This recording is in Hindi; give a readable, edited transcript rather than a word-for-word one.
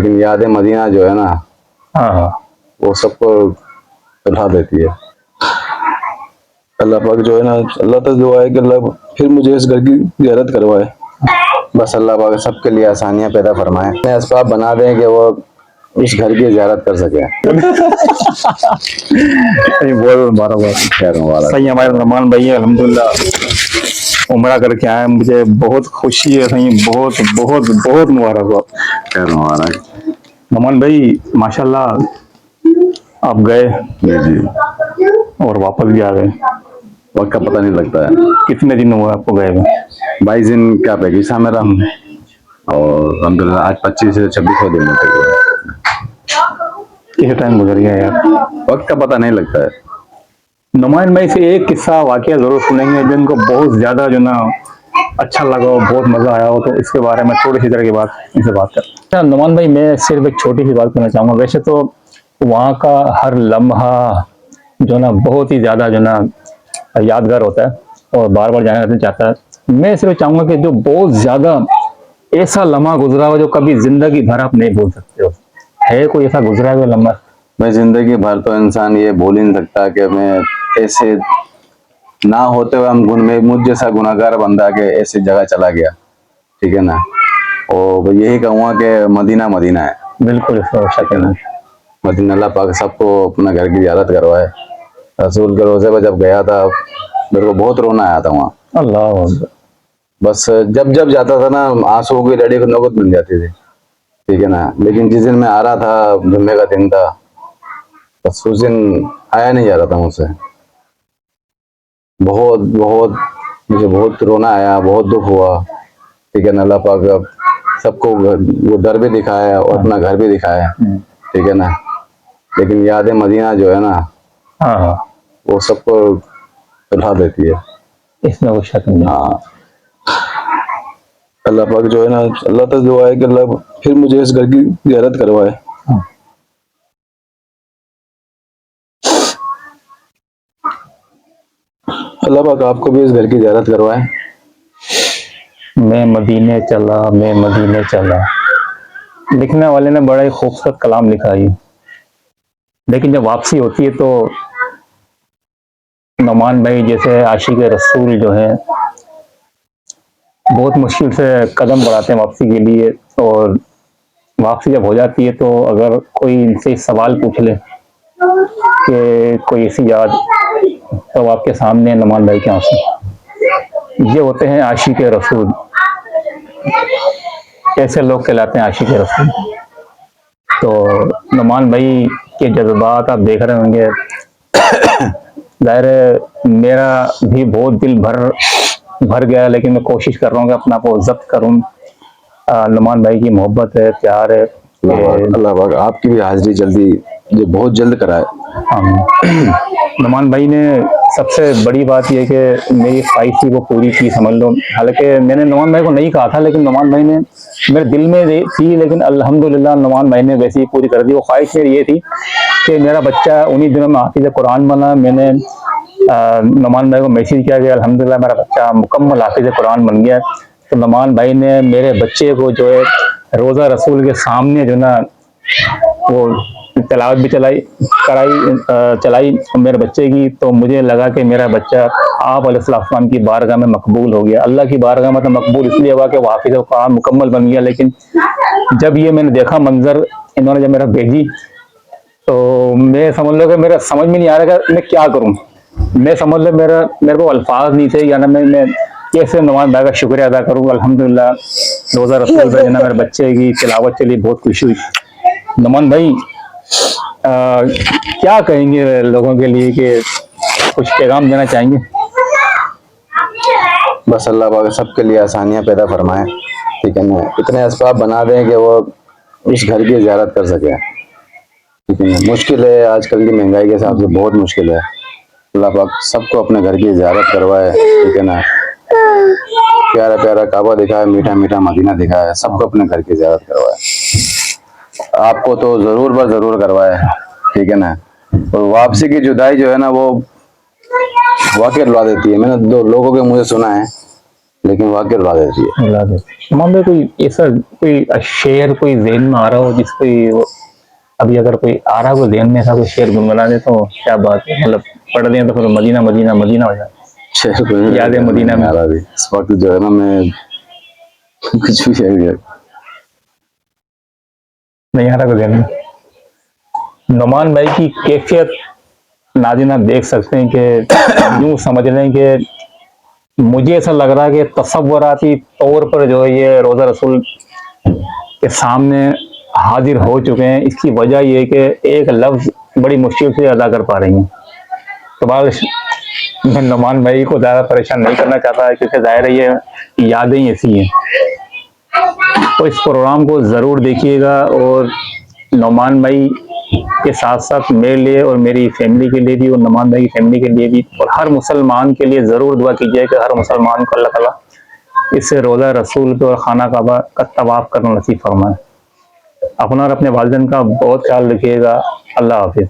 लेकिन यादें मदीना जो है ना, हाँ हाँ, वो सबको रुला देती है। अल्लाह पाक जो है ना, अल्लाह तक दुआ है कि अल्लाह फिर मुझे इस घर की ज़ियारत करवाए। बस अल्लाह पाक सबके लिए आसानियां पैदा फरमाए, इतने असबाब बना दें कि वो उस घर की ज़ियारत कर सके। नहीं बहुत मुबारक, खैर मुबारक। सही। हमारे रहमान भाई अल्हम्दुलिल्लाह उम्रा करके आए, मुझे बहुत खुशी है सही, बहुत बहुत बहुत मुबारक हो। खैर मुबारक। रहमान भाई माशाल्लाह आप गए जी जी, और वापस भी आ गए। वक्त का पता नहीं लगता है। कितने दिन हुए आपको गए हुए? 22 दिन का पैकेज था मेरा, और अल्हम्दुलिल्लाह आज 25 से 26 दिन होते हुए। किस टाइम गुजर गया यार, वक्त का पता नहीं लगता है। नुमाइंद भाई से एक किस्सा वाकया जरूर सुनेंगे जिनको बहुत ज्यादा जो ना अच्छा लगा हो, बहुत मजा आया हो, तो इसके बारे में थोड़ी सी तरह की बात इनसे बात कर। अच्छा नुमान भाई, मैं सिर्फ एक छोटी सी बात करना चाहूंगा। वैसे तो वहाँ का हर लम्हा जो ना बहुत ही ज्यादा जो ना यादगार होता है और बार बार जाना चाहता है। मैं सिर्फ चाहूंगा कि जो बहुत ज्यादा ऐसा लम्हा गुजरा हो जो कभी जिंदगी भर आप नहीं भूल सकते हो, है कोई ऐसा गुजरा हुआ लम्हा? मैं जिंदगी भर तो इंसान ये बोल ही नहीं सकता कि मैं ऐसे ना होते हुए हम गुन में मुझ जैसा गुनाहगार बंदा के ऐसी जगह चला गया, ठीक है ना। और यही कहूँगा कि मदीना मदीना है। बिल्कुल, इसका शक नहीं। मदीना, अल्लाह पाक सबको अपना घर की ज़ियारत करवाए। रसूल के रोज़े पर जब गया था, मेरे को बहुत रोना आया था वहाँ। अल्लाह अकबर। बस जब जब जाता था ना, आंसुओं की लड़ी को नौबत मिल जाती थी, ठीक है ना। लेकिन जिस दिन मैं आ रहा था, जुम्मे का दिन था, बस उस दिन आया नहीं जा रहा था मुझसे। बहुत बहुत मुझे बहुत रोना आया, बहुत दुख हुआ, ठीक है ना। अल्लाह पाक अब सबको वो दर भी दिखाया और अपना घर भी दिखाया, ठीक है ना। लेकिन यादें मदीना जो है ना, हाँ हाँ, वो सबको रुला देती है। इसमें कोई शक नहीं। हाँ, अल्लाह पाक जो है ना, अल्लाह तक दुआ है कि अल्लाह फिर मुझे इस घर की ज़ियारत करवाए। अल्लाह पाक आपको भी इस घर की ज़ियारत करवाए। मैं मदीने चला, मैं मदीने चला, लिखने वाले ने बड़ा ही खूबसूरत कलाम लिखा है। लेकिन जब वापसी होती है तो नुमान भाई जैसे आशिक रसूल जो है बहुत मुश्किल से कदम बढ़ाते हैं वापसी के लिए, और वापसी जब हो जाती है तो अगर कोई इनसे सवाल पूछ ले कि कोई ऐसी याद, तो आपके सामने नुमान भाई के आंसू। ये होते हैं आशिक रसूल। कैसे लोग कहलाते हैं आशिक रसूल? तो नुमान भाई के जज्बात आप देख रहे होंगे। जाहिर है मेरा भी बहुत दिल भर गया, लेकिन मैं कोशिश कर रहा हूँ कि अपना को जब्त करूँ। नुमान भाई की मोहब्बत है, प्यार है। अल्लाह पाक आपकी भी हाजिरी जल्दी, जो बहुत जल्द कराए। नुमान भाई ने सबसे बड़ी बात यह कि मेरी ख्वाहिश थी वो पूरी की, समझ लो। हालांकि मैंने नुमान भाई को नहीं कहा था, लेकिन नुमान भाई ने मेरे दिल में थी, लेकिन अल्हम्दुलिल्लाह नुमान भाई ने वैसे ही पूरी कर दी। वो ख्वाहिश मेरी ये थी कि मेरा बच्चा उन्हीं दिनों में हाफिज कुरान बना। मैंने नुमान भाई को मैसेज किया कि अल्हम्दुलिल्लाह मेरा बच्चा मुकम्मल हाफिज कुरान बन गया। तो नुमान भाई ने मेरे बच्चे को जो है रोज़ा रसूल के सामने जो ना वो तलावत भी चलाई मेरे बच्चे की। तो मुझे लगा कि मेरा बच्चा आप अलैहिस्सलाम की बारगाह में मकबूल हो गया। अल्लाह की बारगाह में तो मकबूल इसलिए हुआ कि वो हाफिज कुरान मुकम्मल बन गया। लेकिन जब ये मैंने देखा मंजर इन्होंने जब मेरा भेजी, तो मैं समझ लो कि मेरा समझ में नहीं आ रहा कि मैं क्या करूं। मैं समझ लो मेरे को अल्फाज नहीं थे, या ना मैं कैसे नुमान भाई का शुक्रिया अदा करूं। अल्हम्दुलिल्लाह रोज़ा रसूल पे मेरे बच्चे की तिलावत चली, बहुत खुशी हुई। नुमान भाई क्या कहेंगे लोगों के लिए, कि कुछ पैगाम देना चाहेंगे? बस अल्लाह पाक सबके लिए आसानियां पैदा फरमाए, ठीक है ना। इतने असबाब बना दें कि वो उस घर की ज़ियारत कर सके, ठीक है ना। मुश्किल है आजकल की महंगाई के हिसाब से, बहुत मुश्किल है। अल्लाह पाक सबको अपने घर की ज़ियारत करवाए, ठीक है ना। प्यारा प्यारा काबा दिखाए, मीठा मीठा मदीना दिखाए, सबको अपने घर की ज़ियारत करवाए। आपको तो ज़रूर बर ज़रूर करवाए, ठीक है ना। और वापसी की जुदाई जो है ना, वो वाकई रुला देती है। मैंने दो लोगों के मुझे सुना है लेकिन वाकई रुला देती है। अल्लाह दे। नुमान भाई कोई ऐसा कोई शेर कोई जहन में आ रहा हो जिस कोई अभी अगर कोई आ रहा हो जहन में ऐसा कोई शेर गुनगुना दे तो क्या बात है, मतलब पढ़ दें तो फिर मदीना मदीना मदीना हो जाए। शेर कोई नहीं याद है मदीना में। आ रहा अभी इस वक्त जो है ना, मैं कुछ भी शेर नहीं आ रहा कोई जहन में। नुमान भाई की कैफियत नाज़रीन आप देख सकते हैं कि यूं समझ लें कि मुझे ऐसा लग रहा है कि तसव्वुराती तौर पर जो है ये रोज़ा रसूल के सामने हाजिर हो चुके हैं। इसकी वजह ये है कि एक लफ्ज़ बड़ी मुश्किल से अदा कर पा रही हैं। तो बस मैं नुमान भाई को ज़्यादा परेशान नहीं करना चाहता क्योंकि जाहिर है ये यादें ही ऐसी हैं। तो इस प्रोग्राम को ज़रूर देखिएगा और नुमान भाई के साथ साथ मेरे लिए और मेरी फैमिली के लिए भी और नुमान भाई की फैमिली के लिए भी और हर मुसलमान के लिए ज़रूर दुआ कीजिए कि हर मुसलमान को अल्लाह ताला इससे रोज़ा रसूल पे और खाना काबा का तवाफ करना नसीब फरमाए। अपना और अपने वालिदैन का बहुत ख्याल रखिएगा। अल्लाह हाफिज़।